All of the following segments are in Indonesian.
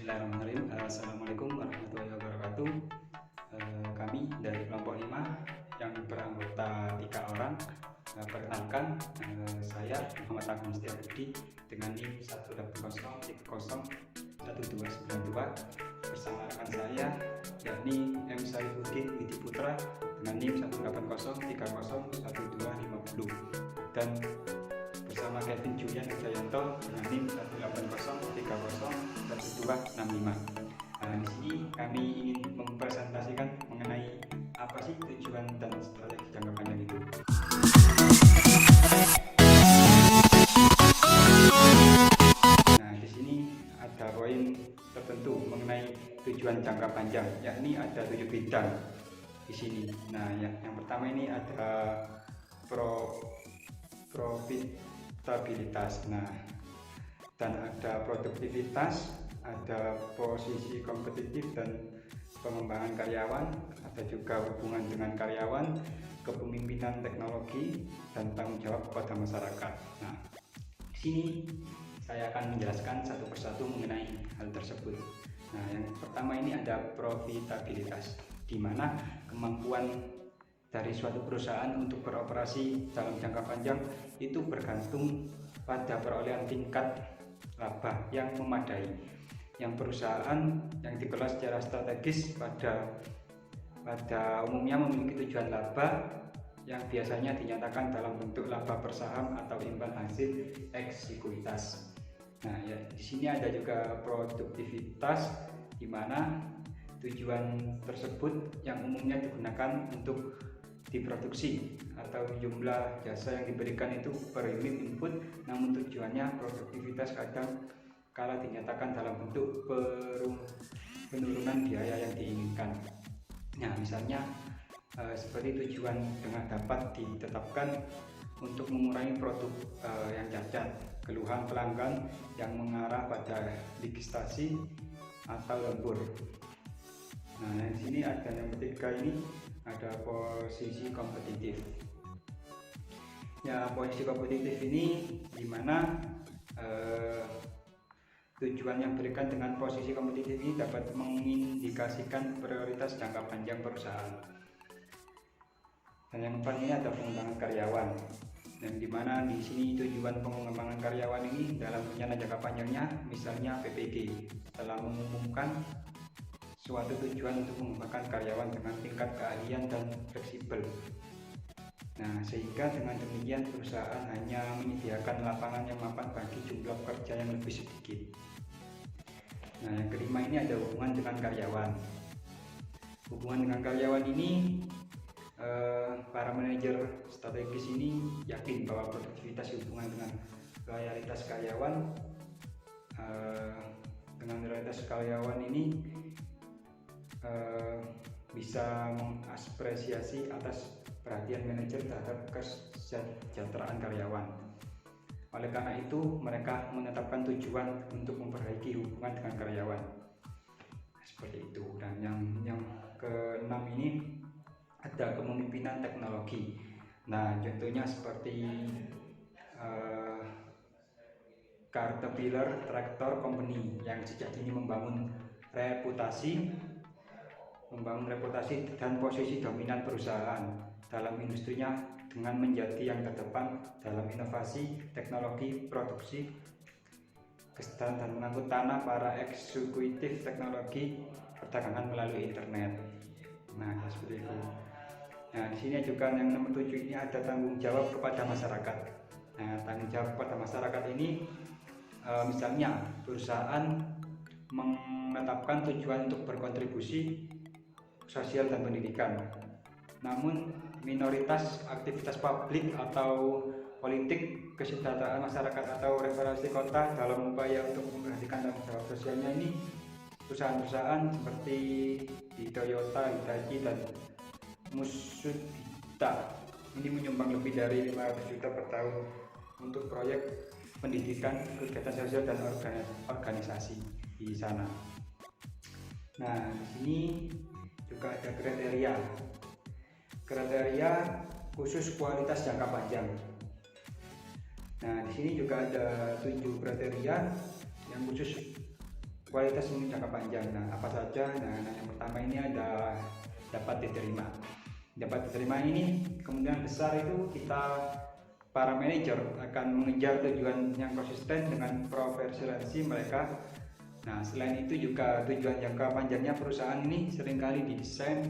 Bismillahirrahmanirrahim. Assalamualaikum warahmatullahi wabarakatuh. Kami dari kelompok 5 yang beranggota 3 orang. Perkenalkan, saya Muhammad Agung Setiabudi dengan NIM 180301292 bersama rekan saya yakni M. Saifuddin Widiputra dengan NIM 180301250 dan bersama Kevin Julian Wijayanto dengan NIM 180301265. Di sini kami ingin mempresentasikan mengenai apa sih tujuan dan strategi jangka panjang itu. Nah, di sini ada poin tertentu mengenai tujuan jangka panjang, yakni ada 7 bidang di sini. Nah, yang pertama ini ada profitabilitas, dan ada produktivitas, ada posisi kompetitif dan pengembangan karyawan, ada juga hubungan dengan karyawan, kepemimpinan teknologi, dan tanggung jawab kepada masyarakat. Nah, di sini saya akan menjelaskan satu persatu mengenai hal tersebut. Nah, yang pertama ini ada profitabilitas, di mana kemampuan dari suatu perusahaan untuk beroperasi dalam jangka panjang itu bergantung pada perolehan tingkat laba yang memadai. Yang perusahaan yang dikelola secara strategis pada umumnya memiliki tujuan laba yang biasanya dinyatakan dalam bentuk laba per saham atau imbal hasil eks sekuitas. Nah, ya, di sini ada juga produktivitas, di mana tujuan tersebut yang umumnya digunakan untuk diproduksi atau jumlah jasa yang diberikan itu per unit input, namun tujuannya produktivitas kadang kala dinyatakan dalam bentuk penurunan biaya yang diinginkan. Nah, misalnya seperti tujuan dengan dapat ditetapkan untuk mengurangi produk yang cacat, keluhan pelanggan yang mengarah pada legislasi atau lembur. Nah, di sini ada yang ketiga ini ada posisi kompetitif. Ya, posisi kompetitif ini dimana tujuan yang diberikan dengan posisi kompetitif ini dapat mengindikasikan prioritas jangka panjang perusahaan. Dan yang keempat ini ada pengembangan karyawan, dan dimana di sini tujuan pengembangan karyawan ini dalam rencana jangka panjangnya, misalnya PPG telah mengumumkan suatu tujuan untuk mengembangkan karyawan dengan tingkat keahlian dan fleksibel. Nah, sehingga dengan demikian perusahaan hanya menyediakan lapangan yang mapan bagi jumlah pekerja yang lebih sedikit. Nah, yang kelima ini ada hubungan dengan karyawan. Hubungan dengan karyawan ini para manajer strategis ini yakin bahwa produktivitas hubungan dengan loyalitas karyawan ini bisa mengapresiasi atas perhatian manajer terhadap kesejahteraan karyawan. Oleh karena itu, mereka menetapkan tujuan untuk memperbaiki hubungan dengan karyawan. Seperti itu. Dan yang keenam ini ada kepemimpinan teknologi. Nah, contohnya seperti Caterpillar Tractor Company yang sejak dini membangun reputasi dan posisi dominan perusahaan dalam industrinya dengan menjadi yang terdepan dalam inovasi, teknologi, produksi, kesetaraan dan mengangkut tanah para eksekutif teknologi perdagangan melalui internet. Nah, seperti itu. Nah, di sini juga yang nomor 7 ini ada tanggung jawab kepada masyarakat. Nah, tanggung jawab kepada masyarakat ini misalnya perusahaan menetapkan tujuan untuk berkontribusi sosial dan pendidikan. Namun minoritas aktivitas publik atau politik kesejahteraan masyarakat atau reformasi kota dalam upaya untuk memperhatikan tanggung jawab sosialnya ini, perusahaan-perusahaan seperti di Toyota, Hitachi, dan Mitsubishi ini menyumbang lebih dari 500 juta per tahun untuk proyek pendidikan, kegiatan sosial dan organisasi di sana. Nah, di sini juga ada kriteria khusus kualitas jangka panjang. Nah, di sini juga ada 7 kriteria yang khusus kualitas untuk jangka panjang. Nah, apa saja? Nah, yang pertama ini ada dapat diterima. Dapat diterima ini kemungkinan besar itu kita para manajer akan mengejar tujuan yang konsisten dengan profesionalisme mereka. Nah, selain itu juga tujuan jangka panjangnya perusahaan ini seringkali didesain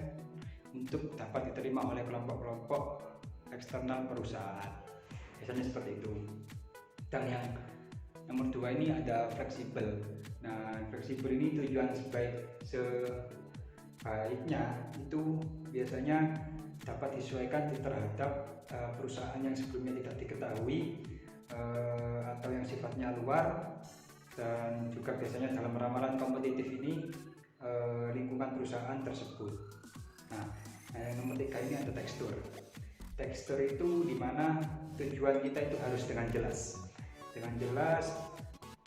untuk dapat diterima oleh kelompok-kelompok eksternal perusahaan. Biasanya seperti itu. Dan yang nomor 2 ini ada fleksibel. Nah, fleksibel ini tujuan sebaiknya itu biasanya dapat disesuaikan terhadap perusahaan yang sebelumnya tidak diketahui atau yang sifatnya luar, dan juga biasanya dalam ramalan kompetitif ini lingkungan perusahaan tersebut. Nah, yang nomor 3 ini ada tekstur. Tekstur itu dimana tujuan kita itu harus dengan jelas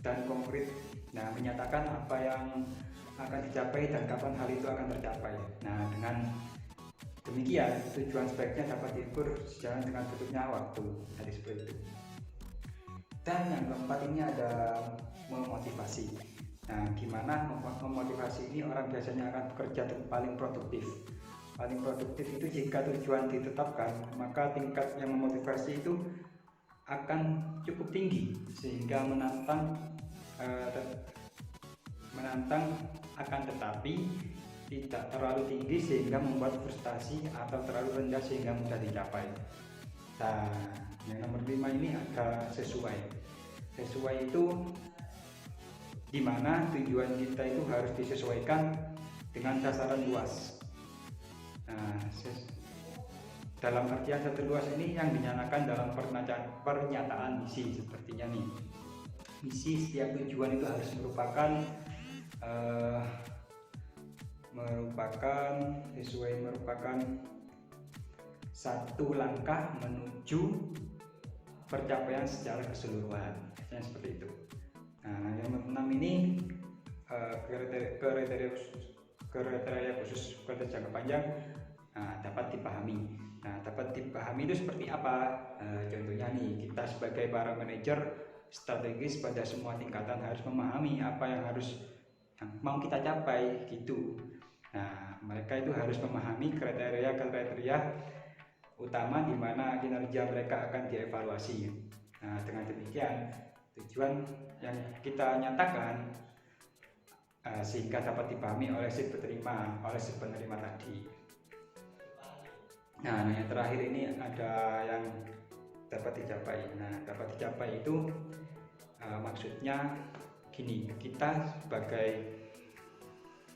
dan konkret. Nah, menyatakan apa yang akan dicapai dan kapan hal itu akan tercapai. Nah, dengan demikian tujuan sebaiknya dapat diukur sejalan dengan tutupnya waktu. Jadi seperti itu. Dan yang keempat ini ada memotivasi. Nah, gimana memotivasi ini? Orang biasanya akan bekerja paling produktif. Paling produktif itu jika tujuan ditetapkan, maka tingkat yang memotivasi itu akan cukup tinggi sehingga menantang akan tetapi tidak terlalu tinggi sehingga membuat frustasi atau terlalu rendah sehingga mudah dicapai. Nah, yang nomor 5 ini ada sesuai. Sesuai itu dimana tujuan kita itu harus disesuaikan dengan sasaran luas. Nah, dalam artian satu luas ini yang dinyatakan dalam pernyataan misi sepertinya nih. Misi setiap tujuan itu harus merupakan satu langkah menuju pencapaian secara keseluruhan. Biasanya seperti itu. Nah, yang nomor 6 ini kriteria khusus kualitas jangka panjang dapat dipahami. Nah, dapat dipahami itu seperti apa? Contohnya nih, kita sebagai para manajer strategis pada semua tingkatan harus memahami apa yang mau kita capai gitu. Nah, mereka itu harus memahami kriteria utama di mana kinerja mereka akan dievaluasi. Nah, dengan demikian tujuan yang kita nyatakan sehingga dapat dipahami oleh si penerima tadi. Nah, yang terakhir ini ada yang dapat dicapai. Nah, dapat dicapai itu maksudnya gini, kita sebagai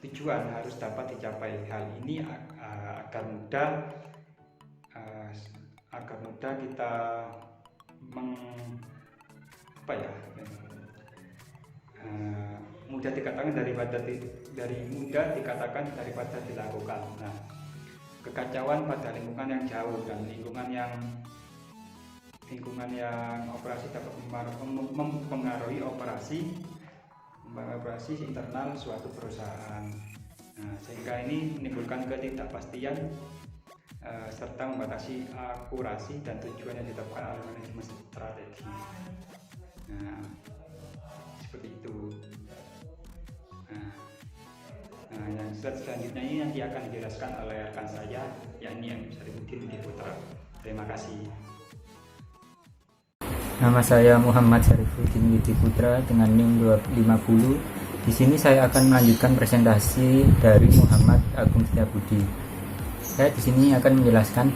tujuan harus dapat dicapai. Hal ini agar mudah kita mudah dikatakan daripada dilakukan. Nah, kekacauan pada lingkungan yang jauh dan lingkungan yang operasi dapat mempengaruhi operasi internal suatu perusahaan. Nah, sehingga ini menimbulkan ketidakpastian serta membatasi akurasi dan tujuan yang ditetapkan oleh manajemen strategi. Nah, seperti itu. Nah, yang selanjutnya ini nanti akan dijelaskan oleh rekan saya, yakni Syarifuddin Widi Putra. Terima kasih. Nama saya Muhammad Syarifuddin Widi Putra dengan NIM 250. Di sini saya akan melanjutkan presentasi dari Muhammad Agung Setiabudi. Saya di sini akan menjelaskan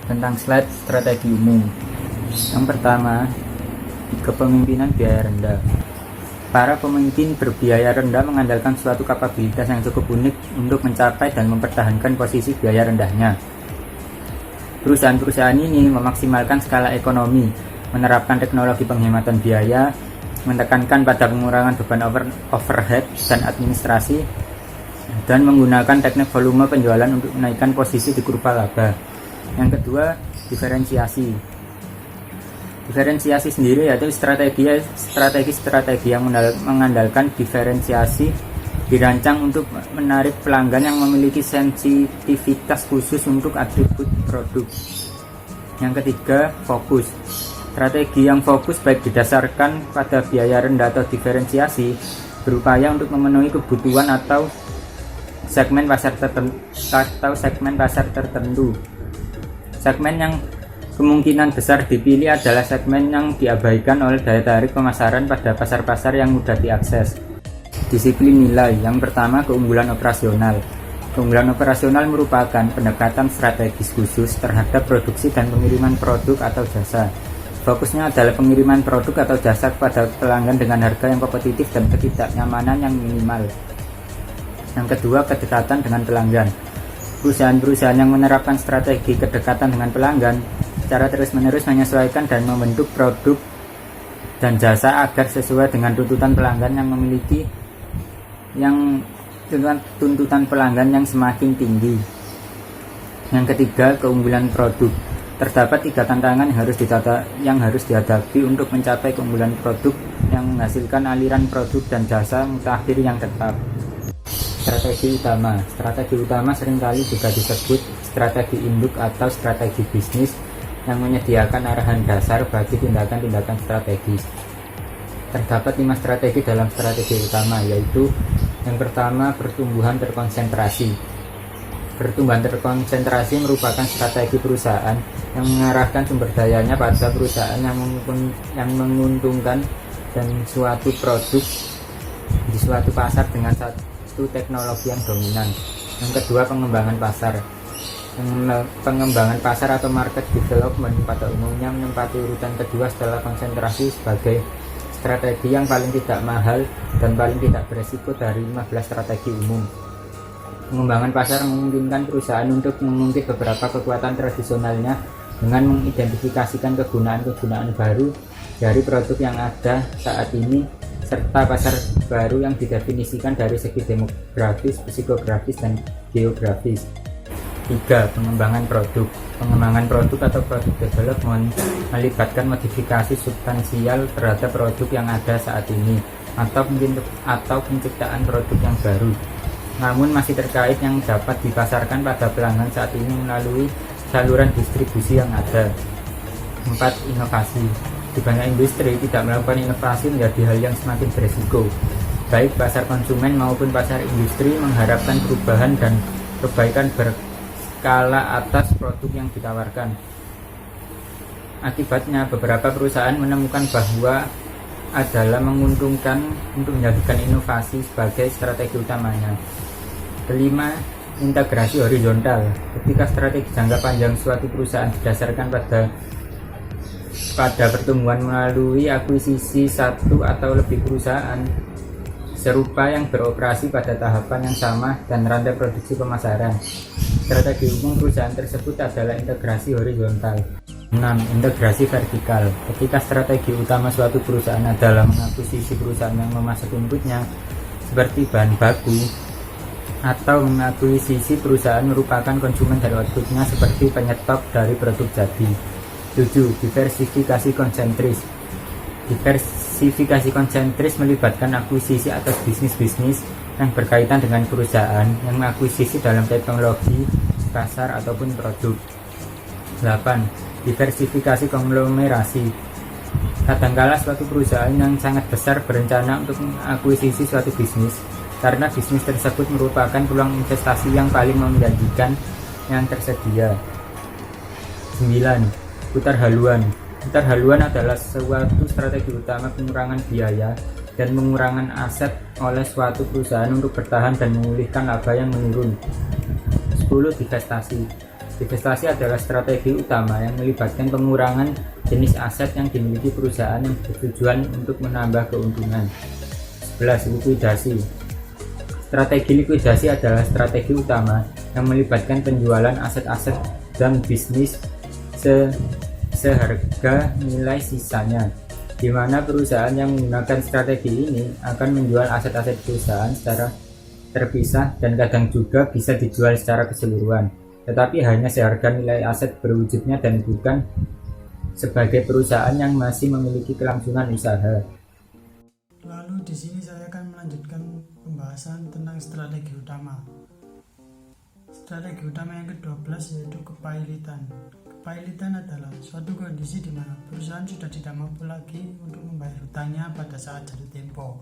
tentang slide strategi umum. Yang pertama, kepemimpinan biaya rendah. Para pemimpin berbiaya rendah mengandalkan suatu kapabilitas yang cukup unik untuk mencapai dan mempertahankan posisi biaya rendahnya. Perusahaan-perusahaan ini memaksimalkan skala ekonomi, menerapkan teknologi penghematan biaya, menekankan pada pengurangan beban overhead dan administrasi, dan menggunakan teknik volume penjualan untuk menaikkan posisi di kurva laba. Yang kedua, diferensiasi. Diferensiasi sendiri yaitu strategi yang mengandalkan diferensiasi dirancang untuk menarik pelanggan yang memiliki sensitivitas khusus untuk atribut produk. Yang ketiga, fokus. Strategi yang fokus baik didasarkan pada biaya rendah atau diferensiasi berupaya untuk memenuhi kebutuhan atau segmen pasar tertentu. Segmen yang kemungkinan besar dipilih adalah segmen yang diabaikan oleh daya tarik pemasaran pada pasar-pasar yang mudah diakses. Disiplin nilai. Yang pertama, keunggulan operasional. Keunggulan operasional merupakan pendekatan strategis khusus terhadap produksi dan pengiriman produk atau jasa. Fokusnya adalah pengiriman produk atau jasa kepada pelanggan dengan harga yang kompetitif dan ketidaknyamanan yang minimal. Yang kedua, kedekatan dengan pelanggan. Perusahaan-perusahaan yang menerapkan strategi kedekatan dengan pelanggan secara terus-menerus menyesuaikan dan membentuk produk dan jasa agar sesuai dengan tuntutan pelanggan tuntutan pelanggan yang semakin tinggi. Yang ketiga, keunggulan produk. Terdapat 3 tantangan yang harus dihadapi untuk mencapai keunggulan produk yang menghasilkan aliran produk dan jasa mutakhir yang tetap. Strategi utama. Strategi utama seringkali juga disebut strategi induk atau strategi bisnis yang menyediakan arahan dasar bagi tindakan-tindakan strategis. Terdapat 5 strategi dalam strategi utama, yaitu yang pertama, pertumbuhan terkonsentrasi. Pertumbuhan terkonsentrasi merupakan strategi perusahaan yang mengarahkan sumber dayanya pada perusahaan yang menguntungkan dan suatu produk di suatu pasar dengan satu teknologi yang dominan. Yang kedua, pengembangan pasar. Pengembangan pasar atau market development pada umumnya menempati urutan kedua setelah konsentrasi sebagai strategi yang paling tidak mahal dan paling tidak beresiko dari 15 strategi umum. Pengembangan pasar memungkinkan perusahaan untuk mengungkit beberapa kekuatan tradisionalnya dengan mengidentifikasikan kegunaan-kegunaan baru dari produk yang ada saat ini serta pasar baru yang didefinisikan dari segi demografis, psikografis, dan geografis. 3. Pengembangan produk. Pengembangan produk atau product development melibatkan modifikasi substansial terhadap produk yang ada saat ini atau penciptaan produk yang baru, namun masih terkait yang dapat dipasarkan pada pelanggan saat ini melalui saluran distribusi yang ada. 4. Inovasi. Di banyak industri, tidak melakukan inovasi menjadi hal yang semakin berisiko. Baik pasar konsumen maupun pasar industri mengharapkan perubahan dan perbaikan berskala atas produk yang ditawarkan. Akibatnya, beberapa perusahaan menemukan bahwa adalah menguntungkan untuk menjadikan inovasi sebagai strategi utamanya. 5. Integrasi horizontal. Ketika strategi jangka panjang suatu perusahaan didasarkan pada pertumbuhan melalui akuisisi satu atau lebih perusahaan serupa yang beroperasi pada tahapan yang sama dan rantai produksi pemasaran. Strategi umum perusahaan tersebut adalah integrasi horizontal. 6. Integrasi vertikal. Ketika strategi utama suatu perusahaan adalah mengakuisisi perusahaan yang memasuk inputnya seperti bahan baku, atau mengakuisisi perusahaan merupakan konsumen dari outputnya seperti penyetop dari produk jadi. 7. Diversifikasi konsentris. Diversifikasi konsentris melibatkan akuisisi atas bisnis-bisnis yang berkaitan dengan perusahaan yang mengakuisisi dalam teknologi, pasar, ataupun produk. 8. Diversifikasi konglomerasi. Kadangkala suatu perusahaan yang sangat besar berencana untuk mengakuisisi suatu bisnis karena bisnis tersebut merupakan peluang investasi yang paling menjanjikan yang tersedia. 9. Putar haluan. Putar haluan adalah suatu strategi utama pengurangan biaya dan pengurangan aset oleh suatu perusahaan untuk bertahan dan memulihkan laba yang menurun. 10. Divestasi. Divestasi adalah strategi utama yang melibatkan pengurangan jenis aset yang dimiliki perusahaan yang bertujuan untuk menambah keuntungan. 11. Likuidasi. Strategi likuidasi adalah strategi utama yang melibatkan penjualan aset-aset dan bisnis seharga nilai sisanya, di mana perusahaan yang menggunakan strategi ini akan menjual aset-aset perusahaan secara terpisah dan kadang juga bisa dijual secara keseluruhan, tetapi hanya seharga nilai aset berwujudnya dan bukan sebagai perusahaan yang masih memiliki kelangsungan usaha. Lalu di sini saya akan melanjutkan pembahasan tentang strategi utama. Strategi utama yang ke-12 yaitu kepailitan. Kepailitan adalah suatu kondisi di mana perusahaan sudah tidak mampu lagi untuk membayar hutangnya pada saat jatuh tempo.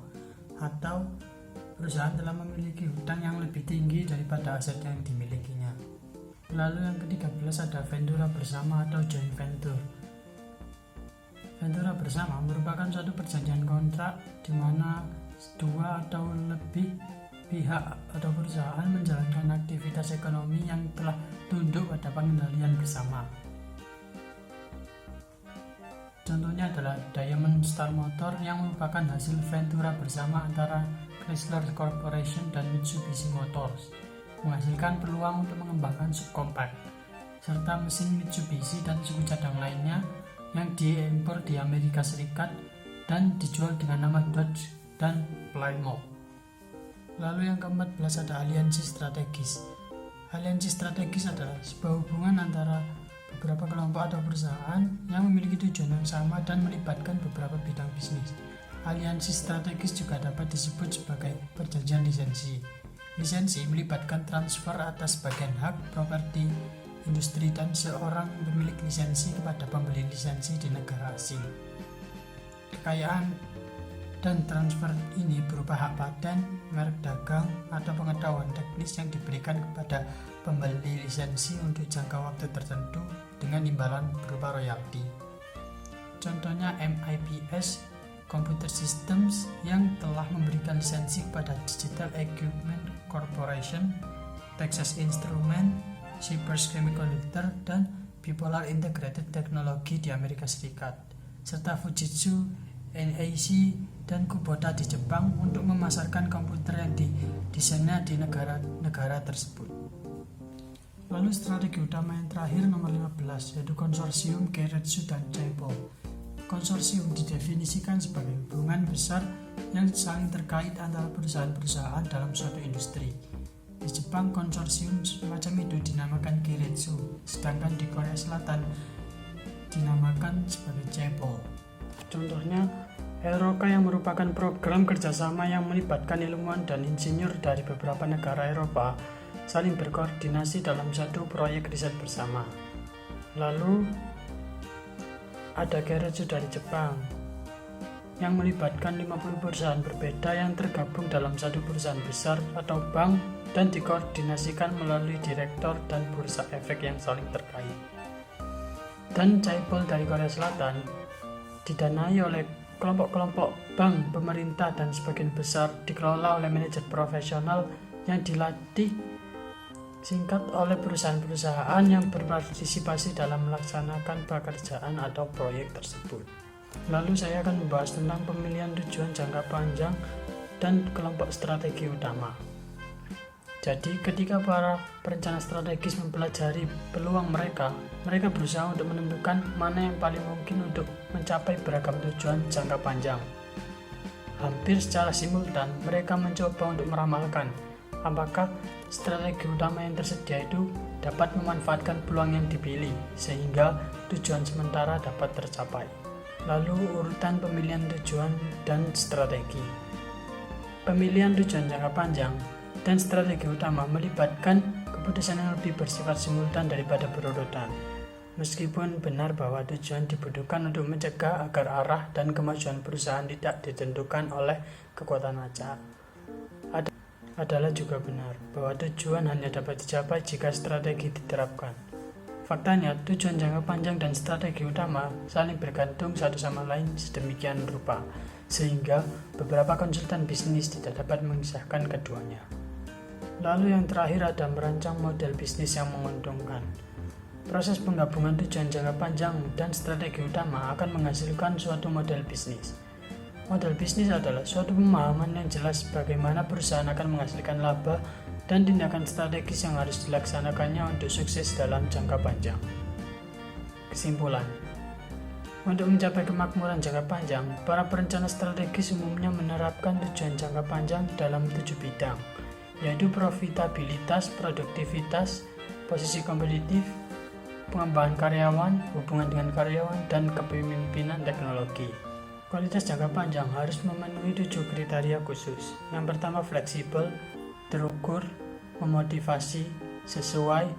atau perusahaan telah memiliki hutang yang lebih tinggi daripada aset yang dimilikinya. Lalu yang ke-13 ada ventura bersama atau joint venture. Ventura bersama merupakan suatu perjanjian kontrak di mana dua atau lebih pihak atau perusahaan menjalankan aktivitas ekonomi yang telah tunduk pada pengendalian bersama. Contohnya adalah Diamond Star Motor yang merupakan hasil ventura bersama antara Chrysler Corporation dan Mitsubishi Motors, menghasilkan peluang untuk mengembangkan subcompact, serta mesin Mitsubishi dan suku cadang lainnya yang diimpor di Amerika Serikat dan dijual dengan nama Dodge dan Plymouth. Lalu yang ke-14 ada aliansi strategis. Aliansi strategis adalah sebuah hubungan antara beberapa kelompok atau perusahaan yang memiliki tujuan yang sama dan melibatkan beberapa bidang bisnis. Aliansi strategis juga dapat disebut sebagai perjanjian lisensi. Lisensi melibatkan transfer atas bagian hak, properti, industri, dan seorang pemilik lisensi kepada pembeli lisensi di negara asing. Kekayaan dan transfer ini berupa hak paten, merek dagang, atau pengetahuan teknis yang diberikan kepada pembeli lisensi untuk jangka waktu tertentu dengan imbalan berupa royalti. Contohnya MIPS Computer Systems yang telah memberikan lisensi kepada Digital Equipment Corporation, Texas Instruments, Cypress Semiconductor, dan Bipolar Integrated Technology di Amerika Serikat, serta Fujitsu, NEC, dan Kubota di Jepang untuk memasarkan komputer yang didesainnya di negara-negara tersebut. Lalu strategi utama yang terakhir nomor 15 yaitu konsorsium Keiretsu dan Chaebol. Konsorsium didefinisikan sebagai hubungan besar yang saling terkait antara perusahaan-perusahaan dalam suatu industri. Di Jepang, konsorsium semacam itu dinamakan Keiretsu, sedangkan di Korea Selatan dinamakan sebagai Chaebol. Contohnya, Eroka yang merupakan program kerjasama yang melibatkan ilmuwan dan insinyur dari beberapa negara Eropa saling berkoordinasi dalam satu proyek riset bersama. Lalu, ada Keiretsu dari Jepang yang melibatkan 50 perusahaan berbeda yang tergabung dalam satu perusahaan besar atau bank dan dikoordinasikan melalui direktor dan bursa efek yang saling terkait. Dan Chaebol dari Korea Selatan didanai oleh kelompok-kelompok bank, pemerintah, dan sebagian besar dikelola oleh manajer profesional yang dilatih singkat oleh perusahaan-perusahaan yang berpartisipasi dalam melaksanakan pekerjaan atau proyek tersebut. Lalu saya akan membahas tentang pemilihan tujuan jangka panjang dan kelompok strategi utama. Jadi ketika para perencana strategis mempelajari peluang mereka berusaha untuk menentukan mana yang paling mungkin untuk mencapai beragam tujuan jangka panjang. Hampir secara simultan, mereka mencoba untuk meramalkan apakah strategi utama yang tersedia itu dapat memanfaatkan peluang yang dipilih sehingga tujuan sementara dapat tercapai. Lalu urutan pemilihan tujuan dan strategi. Pemilihan tujuan jangka panjang dan strategi utama melibatkan keputusan yang lebih bersifat simultan daripada berurutan. Meskipun benar bahwa tujuan dibutuhkan untuk mencegah agar arah dan kemajuan perusahaan tidak ditentukan oleh kekuatan acak, adalah juga benar bahwa tujuan hanya dapat dicapai jika strategi diterapkan. Faktanya, tujuan jangka panjang dan strategi utama saling bergantung satu sama lain sedemikian rupa, sehingga beberapa konsultan bisnis tidak dapat mengisahkan keduanya. Lalu yang terakhir ada merancang model bisnis yang menguntungkan. Proses penggabungan tujuan jangka panjang dan strategi utama akan menghasilkan suatu model bisnis. Model bisnis adalah suatu pemahaman yang jelas bagaimana perusahaan akan menghasilkan laba dan tindakan strategis yang harus dilaksanakannya untuk sukses dalam jangka panjang. Kesimpulan, untuk mencapai kemakmuran jangka panjang, para perencana strategis umumnya menerapkan tujuan jangka panjang dalam 7 bidang, yaitu profitabilitas, produktivitas, posisi kompetitif, pengembangan karyawan, hubungan dengan karyawan, dan kepemimpinan teknologi. Kualitas jangka panjang harus memenuhi 7 kriteria khusus. Yang pertama, fleksibel, terukur, memotivasi, sesuai,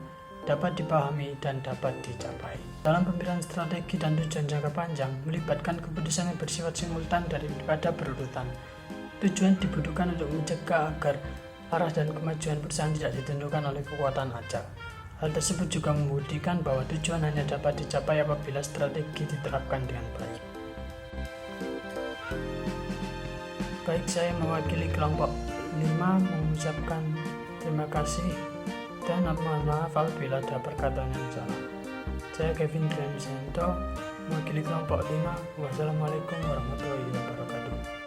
dapat dipahami, dan dapat dicapai. Dalam pemilihan strategi dan tujuan jangka panjang melibatkan keputusan yang bersifat simultan daripada berurutan. Tujuan dibutuhkan untuk mencegah agar arah dan kemajuan perusahaan tidak ditentukan oleh kekuatan acak. Hal tersebut juga membuktikan bahwa tujuan hanya dapat dicapai apabila strategi diterapkan dengan baik. Baik, saya mewakili kelompok 5 mengucapkan terima kasih dan mohon maaf apabila ada perkataan yang salah. Saya Kevin Drianto, mewakili kelompok 5. Wassalamualaikum warahmatullahi wabarakatuh.